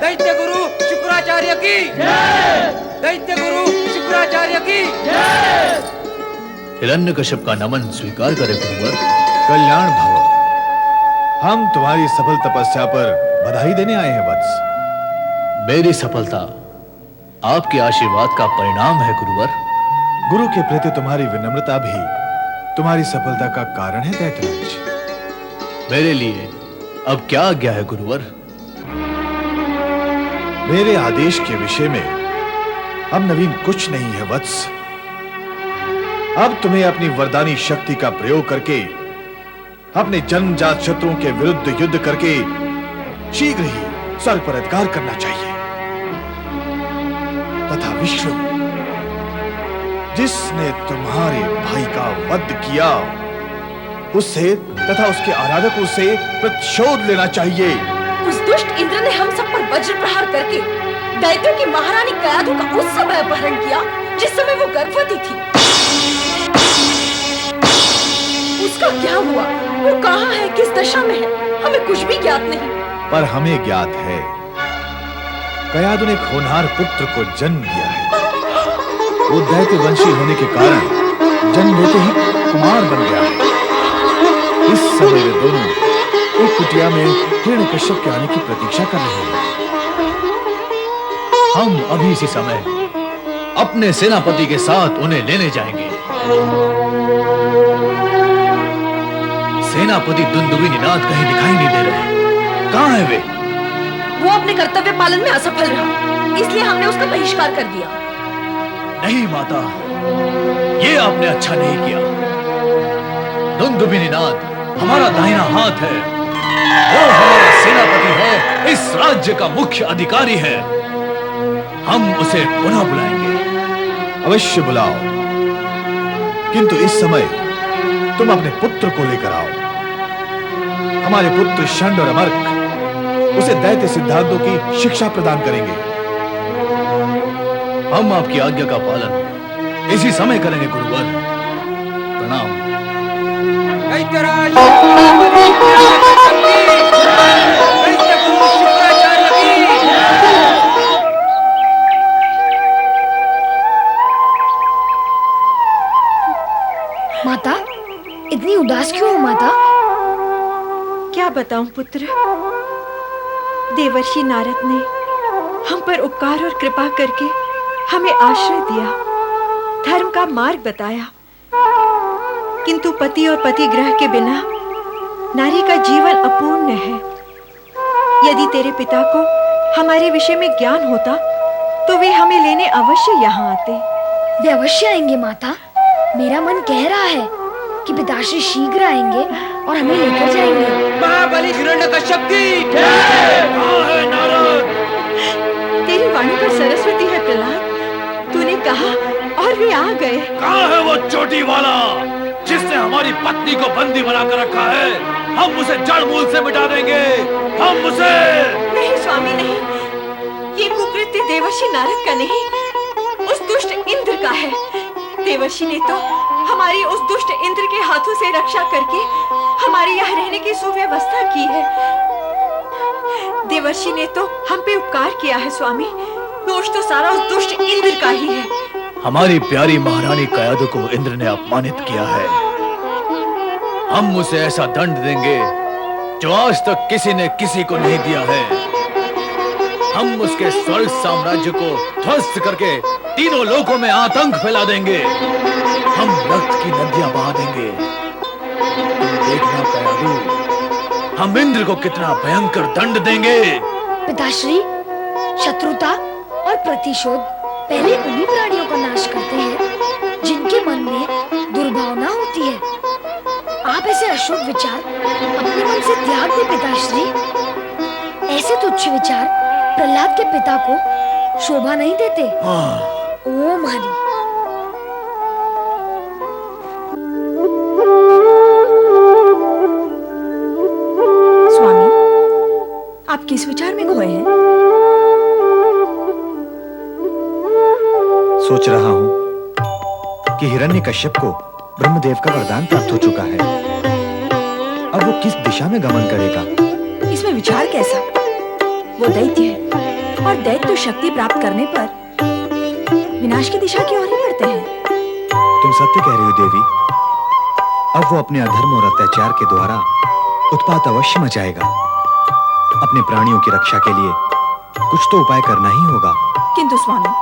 दैत्य गुरु शुक्राचार्य की दैत्य गुरु शुक्राचार्य की हिरण्यकश्यप का नमन स्वीकार करे गुरुवर। कल्याण भव। हम तुम्हारी सफल तपस्या पर बधाई देने आए हैं वत्स। मेरी सफलता आपके आशीर्वाद का परिणाम है गुरुवर। गुरु के प्रति तुम्हारी विनम्रता भी तुम्हारी सफलता का कारण है दैत्यराज। मेरे लिए अब क्या आज्ञा है गुरुवर? मेरे आदेश के विषय में अब नवीन कुछ नहीं है वत्स। अब तुम्हें अपनी वरदानी शक्ति का प्रयोग करके अपने जन्मजात शत्रुओं के विरुद्ध युद्ध करके शीघ्र ही स्वर्ग पर अधिकार करना चाहिए तथा विश्व जिसने तुम्हारे भाई का वध किया उससे तथा उसके आराधकों से प्रतिशोध लेना चाहिए। उस दुष्ट इंद्र ने हम सब पर वज्र प्रहार करके दैत्यों की महारानी कयाधु का उस समय अपहरण किया जिस समय वो गर्भवती थी। उसका क्या हुआ? वो कहाँ है? किस दशा में है? हमें कुछ भी ज्ञात नहीं। पर हमें ज्ञात है कयाधु ने एक होनहार पुत्र को जन्म दिया है। वो दैत्य वंशी होने के कारण जन्म लेते ही कुमार बन गया है। इस समय वे दोनों एक कुटिया में हिरण्यकश्यप के आने की प्रतीक्षा कर रहे हैं। हम अभी इसी समय अपने सेनापति के साथ उन्हें लेने जाएंगे। सेनापति दुंदुभी निनाद कहीं दिखाई नहीं दे रहे। कहाँ है वे? वो अपने कर्तव्य पालन में असफल रहा, इसलिए हमने उसका बहिष्कार कर दिया। नहीं माता, ये आपने अच्छा नहीं किया। दुंदुभी निनाद हमारा दाहिना हाथ है। वो हमारा सेनापति है, इस राज्य का मुख्य अधिकारी है। हम उसे पुनः बुलाएंगे। अवश्य बुलाओ, किंतु इस समय तुम अपने पुत्र को लेकर आओ। हमारे पुत्र षंड और अमर्क उसे दैत्य सिद्धांतों की शिक्षा प्रदान करेंगे। हम आपकी आज्ञा का पालन इसी समय करेंगे गुरुवर। प्रणाम। दैत्यराज दैत्य गुरु शुक्राचार्य की। माता, इतनी उदास क्यों हो माता? क्या बताऊं पुत्र, देवर्षि नारद ने हम पर उपकार और कृपा करके हमें आश्रय दिया, धर्म का मार्ग बताया, किंतु पति और पति ग्रह के बिना नारी का जीवन अपूर्ण है। यदि तेरे पिता को हमारे विषय में ज्ञान होता तो वे हमें लेने अवश्य यहाँ आते। वे अवश्य आएंगे माता। मेरा मन कह रहा है कि पिताश्री शीघ्र आएंगे और हमें लेकर जाएंगे। महाबली हिरण्यकश्यप की कहाँ है नारद? तेरी वाणी पर सरस्वती है प्रहलाद, तूने कहा और वे आ गए। कहाँ है वो चोटी वाला जिसने हमारी पत्नी को बंदी बनाकर रखा है? हम उसे जड़ मूल से मिटा देंगे। हम उसे नहीं स्वामी नहीं, ये कुकृत्य देवर्षि नारद का नहीं, उस दुष्ट इंद्र का है। देवर्षि ने तो हमारी उस दुष्ट इंद्र के हाथों से रक्षा करके हमारे यहाँ रहने की सुव्यवस्था की है। देवर्षि ने तो हम पे उपकार किया है स्वामी, दोष तो सारा उस दुष्ट इंद्र का ही है। हमारी प्यारी महारानी कयाधु को इंद्र ने अपमानित किया है। हम उसे ऐसा दंड देंगे जो आज तक किसी ने किसी को नहीं दिया है। हम उसके स्वर्ग साम्राज्य को ध्वस्त करके तीनों लोकों में आतंक फैला देंगे। हम रक्त की नदियां बहा देंगे। तुम देखना कयाधु, हम इंद्र को कितना भयंकर दंड देंगे। पिताश्री, शत्रुता और प्रतिशोध पहले उन्हीं प्राणियों का नाश करते हैं जिनके मन में दुर्भावना होती है। आप ऐसे अशुभ विचार अपने मन से त्याग दें पिताश्री। ऐसे तुच्छ विचार प्रहलाद के पिता को शोभा नहीं देते। ओम हरि। स्वामी, आप किस विचार में खोए हैं? सोच रहा हूं कि हिरण्यकश्यप को ब्रह्मदेव का वरदान प्राप्त हो चुका है। अब वो किस दिशा में गमन करेगा? इसमें विचार कैसा? वो दैत्य है, और दैत्य शक्ति प्राप्त करने पर विनाश की दिशा की ओर ही बढ़ते हैं। तुम सत्य कह रही हो देवी। अब वो अपने अधर्म और अत्याचार के द्वारा उत्पात अवश्य मचाएगा। अपने प्राणियों की रक्षा के लिए कुछ तो उपाय करना ही होगा। किंतु स्वामी,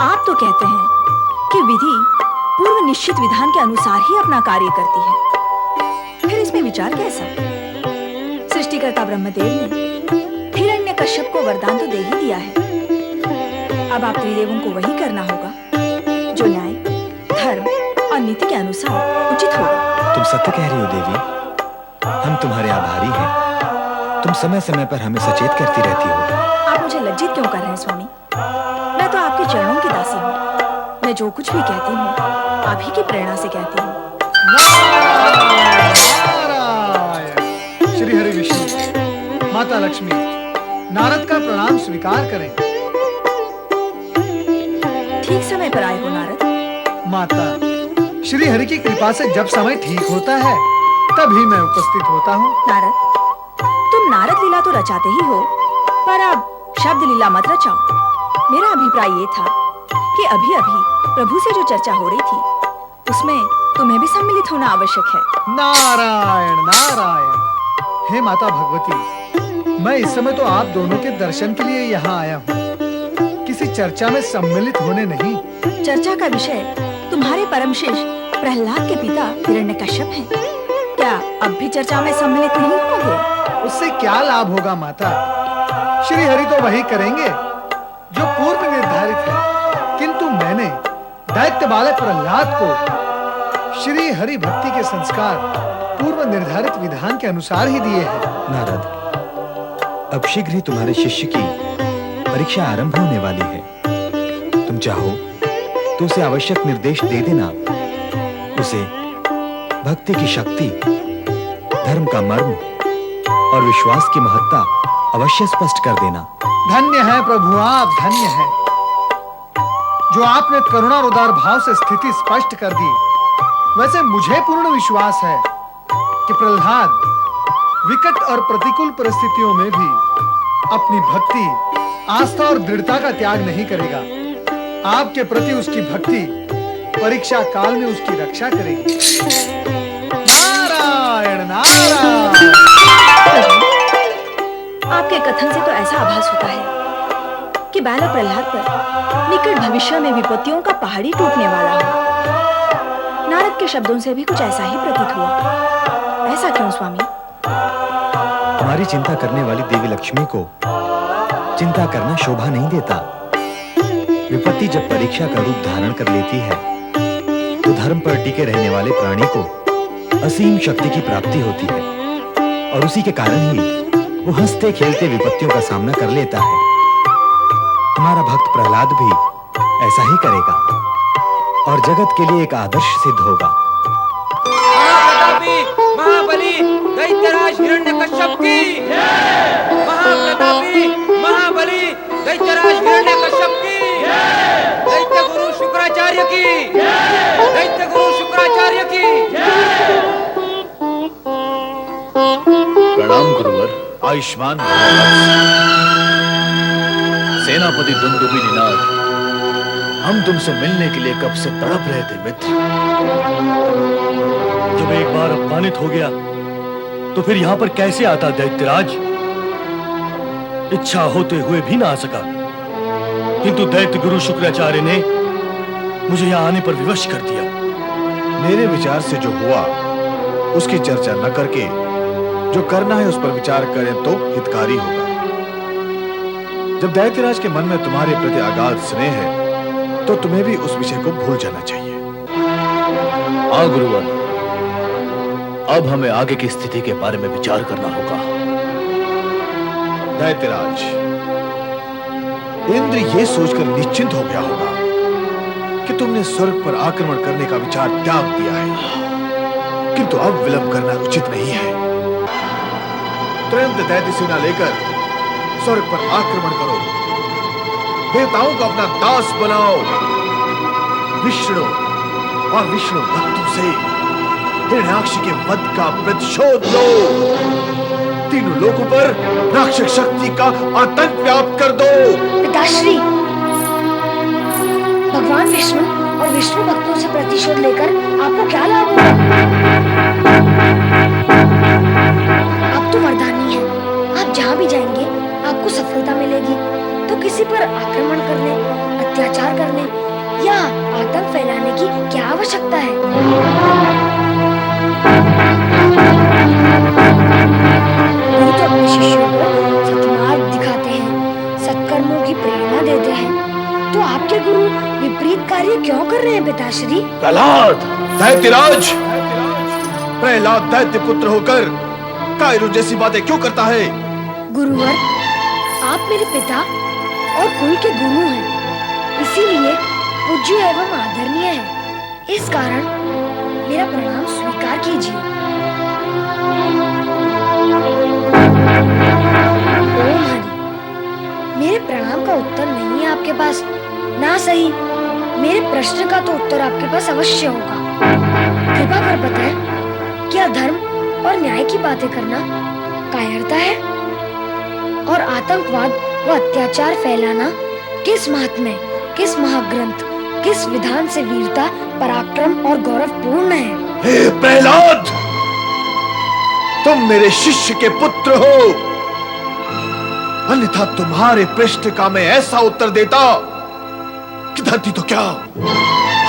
आप तो कहते हैं कि विधि पूर्व निश्चित विधान के अनुसार ही अपना कार्य करती है। फिर इसमें विचार कैसा? सृष्टिकर्ता ब्रह्मदेव ने हिरण्यकश्यप को वरदान तो दे ही दिया है। अब आप त्रिदेवों को वही करना होगा जो न्याय, धर्म और नीति के अनुसार उचित होगा। तुम सत्य कह रही हो देवी। हम तुम्हारे आभारी हैं। तुम समय समय पर हमें सचेत करती रहती हो। आप मुझे लज्जित क्यों कर रहे हैं स्वामी? मैं तो आपके चरणों की दासी हूँ। मैं जो कुछ भी कहती हूँ आप ही की प्रेरणा से कहती हूँ। श्री हरि विष्णु, माता लक्ष्मी, नारद का प्रणाम स्वीकार करें। ठीक समय पर आए हो नारद। माता, श्री हरि की कृपा से जब समय ठीक होता है तभी मैं उपस्थित होता हूँ। नारद, तुम नारद लीला तो रचाते ही हो, पर अब शब्द लीला मत रचाओ। मेरा अभिप्राय ये था कि अभी अभी प्रभु से जो चर्चा हो रही थी उसमें तुम्हें भी सम्मिलित होना आवश्यक है। नारायण नारायण। हे माता भगवती, मैं इस समय तो आप दोनों के दर्शन के लिए यहाँ आया हूँ, किसी चर्चा में सम्मिलित होने नहीं। चर्चा का विषय तुम्हारे परम शिष्य प्रहलाद के पिता हिरण्यकश्यप हैं। क्या अब भी चर्चा में सम्मिलित नहीं होंगे? उससे क्या लाभ होगा माता? श्री हरि तो वही करेंगे जो पूर्व निर्धारित है, किंतु मैंने दैत्य बालक प्रहलाद को श्री हरि भक्ति के संस्कार पूर्व निर्धारित विधान के अनुसार ही दिए हैं। नारद, अब शीघ्र ही तुम्हारे शिष्य की परीक्षा आरंभ होने वाली है। तुम चाहो तो उसे आवश्यक निर्देश दे देना। उसे भक्ति की शक्ति, धर्म का मर्म और विश्वास की महत्ता अवश्य स्पष्ट कर देना। धन्य है प्रभु, आप धन्य हैं जो आपने करुणा और उदार भाव से स्थिति स्पष्ट कर दी। वैसे मुझे पूर्ण विश्वास है कि प्रहलाद विकट और प्रतिकूल परिस्थितियों में भी अपनी भक्ति, आस्था और दृढ़ता का त्याग नहीं करेगा। आपके प्रति उसकी भक्ति परीक्षा काल में उसकी रक्षा करेगी। नारायण नारायण। आपके कथन से तो ऐसा आभास होता है कि बालक प्रहलाद पर निकट भविष्य में विपत्तियों का पहाड़ी टूटने वाला हो। नारद के शब्दों से भी कुछ ऐसा ही प्रतीत हुआ। ऐसा क्यों स्वामी? तुम्हारी चिंता करने वाली देवी लक्ष्मी को चिंता करना शोभा नहीं देता। विपत्ति जब परीक्षा का रूप धारण कर लेती है तो धर्म पर टिके रहने वाले प्राणी को असीम शक्ति की प्राप्ति होती है, और उसी के कारण ही वो हंसते खेलते विपत्तियों का सामना कर लेता है। हमारा भक्त प्रहलाद भी ऐसा ही करेगा और जगत के लिए एक आदर्श सिद्ध होगा। महाप्रतापी महाबली दैत्यराज हिरण्यकश्यप की जय। महाप्रतापी महाबली दैत्यराज हिरण्यकश्यप की जय। दैत्य गुरु शुक्राचार्य की जय। दैत्य गुरु शुक्राचार्य की जय। प्रणाम गुरुवर। आयुष्मान सेनापति दुंदुभिनाथ, हम तुमसे मिलने के लिए कब से तड़प रहे थे मित्र। जब एक बार अपमानित हो गया तो फिर यहाँ पर कैसे आता दैत्यराज? इच्छा होते हुए भी ना आ सका, किंतु दैत्य गुरु शुक्राचार्य ने मुझे यहाँ आने पर विवश कर दिया। मेरे विचार से जो हुआ उसकी चर्चा न करके जो करना है उस पर विचार करें तो हितकारी होगा। जब दैत्यराज के मन में तुम्हारे प्रति अगाध स्नेह है तो तुम्हें भी उस विषय को भूल जाना चाहिए। हाँ गुरुवर, अब हमें आगे की स्थिति के बारे में विचार करना होगा। दैत्यराज, इंद्र ये सोचकर निश्चिंत हो गया होगा कि तुमने स्वर्ग पर आक्रमण करने का विचार त्याग दिया है, किंतु अब विलंब करना उचित नहीं है। तुरंत दैत्य सेना लेकर स्वर्ग पर आक्रमण करो, देवताओं को अपना दास बनाओ, विष्णु और विष्णु भक्तों से हिरण्याक्ष के वध का प्रतिशोध लो। तीनों लोगों पर राक्षस शक्ति का आतंक व्याप्त कर दो। पिताश्री, भगवान विष्णु और विष्णु भक्तों से प्रतिशोध लेकर आपको क्या लाभ होगा? आप तो मर्दानी हैं। आप जहाँ भी जाएंगे आपको सफलता मिलेगी। तो किसी पर आक्रमण करने, अत्याचार करने या आतंक फैलाने की क्या आवश्यकता है? गुरु तो अपने शिष्यों को सत्मार्ग दिखाते हैं, सत्कर्मों की प्रेरणा देते हैं। तो आपके गुरु विपरीत कार्य क्यों कर रहे हैं पिताश्री? प्रहलाद, दैत्यराज, प्रहलाद दैत्य पुत्र होकर कायरू जैसी बातें क्यों करता है? गुरुवर, आप मेरे पिता और कुल के गुरु हैं, इसीलिए पूज्य एवं आदरणीय हैं। इस कारण मेरा प्रणाम स्वीकार कीजिए। ओम हरि। मेरे प्रणाम का उत्तर नहीं है आपके पास, ना सही मेरे प्रश्न का तो उत्तर आपके पास अवश्य होगा। कृपा कर बताएं, क्या धर्म और न्याय की बातें करना कायरता है? और आतंकवाद व अत्याचार फैलाना किस महात्म्य, किस महाग्रंथ, किस विधान से वीरता, पराक्रम और गौरव पूर्ण है? हे प्रहलाद, तुम मेरे शिष्य के पुत्र हो, अन्यथा तुम्हारे प्रश्न का मैं ऐसा उत्तर देता कि धरती तो क्या,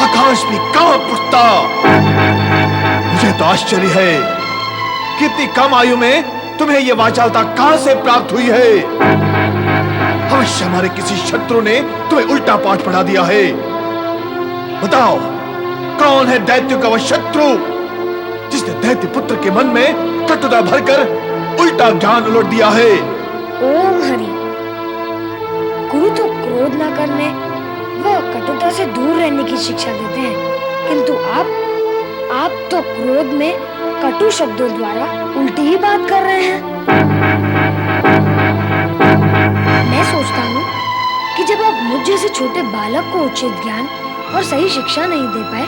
आकाश भी कांप उठता। मुझे तो आश्चर्य है कि इतनी कम आयु में तुम्हें यह वाचालता कहां से प्राप्त हुई है? अवश्य हमारे किसी शत्रु ने तुम्हें उल्टा पाठ पढ़ा दिया है। बताओ, कौन है दैत्य का वह शत्रु जिसने दैत्य पुत्र के मन में कटुता भरकर उल्टा ज्ञान उलट दिया है? ओम हरि। गुरु तो क्रोध न करने व कटुता से दूर रहने की शिक्षा देते हैं, किंतु आप तो क्रोध में कटु शब्दों द्वारा उल्टी ही बात कर रहे हैं। मैं सोचता हूँ कि जब आप मुझ जैसे छोटे बालक को उचित ज्ञान और सही शिक्षा नहीं दे पाए,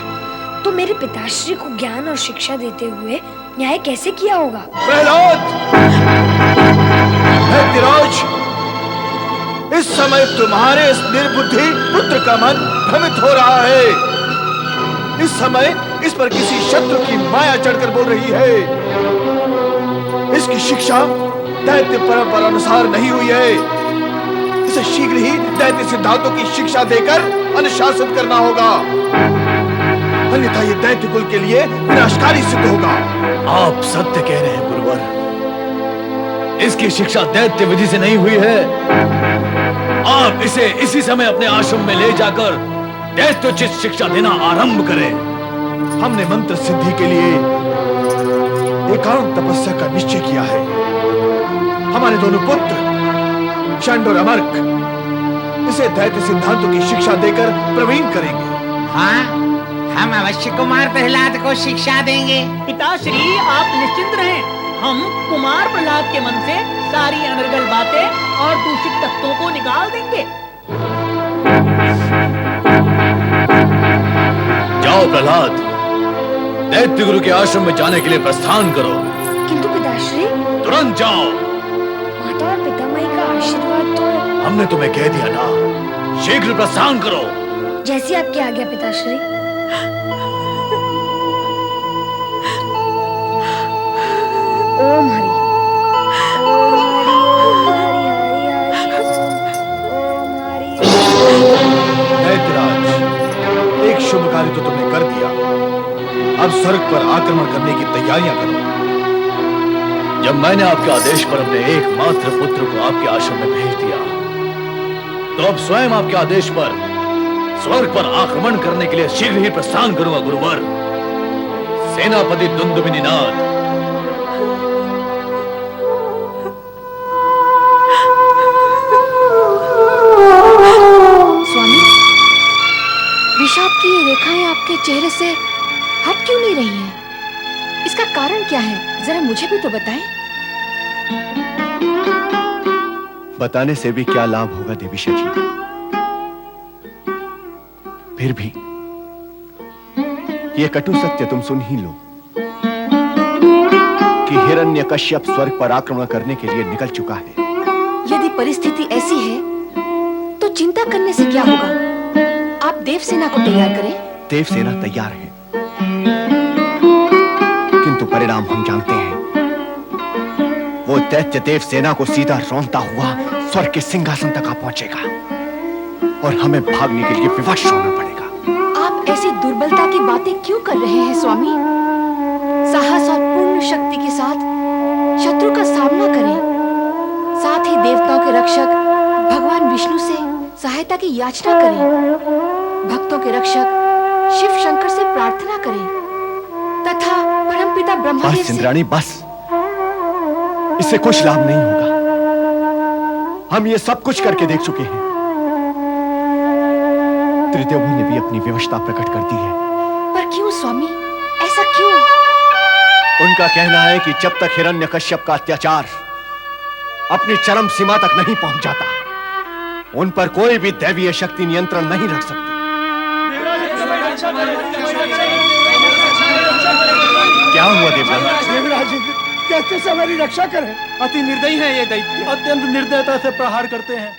तो मेरे पिताश्री को ज्ञान और शिक्षा देते हुए न्याय कैसे किया होगा? प्रहलाद, दैत्यराज, इस समय तुम्हारे इस निर्बुद्धि पुत्र का मन भ्रमित हो रहा है। इस समय इस पर किसी शत्रु की माया चढ़कर बोल रही है। इसकी शिक्षा दैत्य परंपरा अनुसार नहीं हुई है। इसे शीघ्र ही दैत्य सिद्धांतों की शिक्षा देकर अनुशासित करना होगा, अन्यथा ये दैत्य कुल के लिए विनाशकारी सिद्ध होगा। आप सत्य कह रहे हैं गुरुवर, इसकी शिक्षा दैत्य विधि से नहीं हुई है। आप इसे इसी समय अपने आश्रम में ले जाकर दैत्योचित शिक्षा देना आरंभ करें। हमने मंत्र सिद्धि के लिए एकांत तपस्या का निश्चय किया है। हमारे दोनों पुत्र चंड और अमर्क इसे दैत्य सिद्धांतों की शिक्षा देकर प्रवीण करेंगे। हाँ, हम अवश्य कुमार प्रहलाद को शिक्षा देंगे। पिताश्री, आप निश्चिंत रहें, हम कुमार प्रहलाद के मन से सारी अनर्गल बातें और दूषित तत्वों को निकाल देंगे। जाओ प्रहलाद, दैत्य गुरु के आश्रम में जाने के लिए प्रस्थान करो। किंतु पिताश्री, तुरंत जाओ। माता और पितामही का आशीर्वाद तो। हमने तुम्हें कह दिया ना, शीघ्र प्रस्थान करो। जैसी आपकी आज्ञा पिताश्री। ओम हरि। दैत्यराज, एक शुभ कार्य तो तुमने कर दिया, अब स्वर्ग पर आक्रमण करने की तैयारियां करो। जब मैंने आपके आदेश पर अपने एकमात्र पुत्र को आपके आश्रम में भेज दिया, तो अब स्वयं आपके आदेश पर स्वर्ग पर आक्रमण करने के लिए शीघ्र ही प्रस्थान करूंगा गुरुवर। सेनापति दुंदुभिनिनाद। स्वामी, विषाद की ये रेखाएं आपके चेहरे से हट क्यों नहीं रही हैं? इसका कारण क्या है? जरा मुझे भी तो बताएं। बताने से भी क्या लाभ होगा देवी सखी। फिर भी ये कटु सत्य तुम सुन ही लो। कि हिरण्यकश्यप स्वर्ग पर आक्रमण करने के लिए निकल चुका है। यदि परिस्थिति ऐसी है तो चिंता करने से क्या होगा। आप देवसेना को तैयार करें। देवसेना तैयार है, किंतु परिणाम हम जानते हैं। वो दैत्य देवसेना को सीधा रौंदता हुआ स्वर्ग के सिंहासन तक आ पहुंचेगा और हमें भागने के लिए विवश होना पड़ेगा। आप ऐसी दुर्बलता की बातें क्यों कर रहे हैं स्वामी? साहस और पूर्ण शक्ति के साथ शत्रु का सामना करें। साथ ही देवताओं के रक्षक भगवान विष्णु से सहायता की याचना करें। भक्तों के रक्षक शिव शंकर से प्रार्थना करें तथा परमपिता ब्रह्मदेव बस इंद्राणी, बस। इससे कुछ लाभ नहीं होगा। हम ये सब कुछ करके देख चुके हैं। त्रिदेवों ने भी अपनी विवशता प्रकट कर दी है। पर क्यों स्वामी, ऐसा क्यों? उनका कहना है कि जब तक हिरण्यकश्यप का अत्याचार अपनी चरम सीमा तक नहीं पहुंच जाता, उन पर कोई भी दैवीय शक्ति नियंत्रण नहीं रख सकती। क्या हुआ देवराज? देवराज इंद्र कैसे हमारी रक्षा करें? अति निर्दयी है ये दैत्य, अत्यंत निर्दयता से प्रहार करते हैं।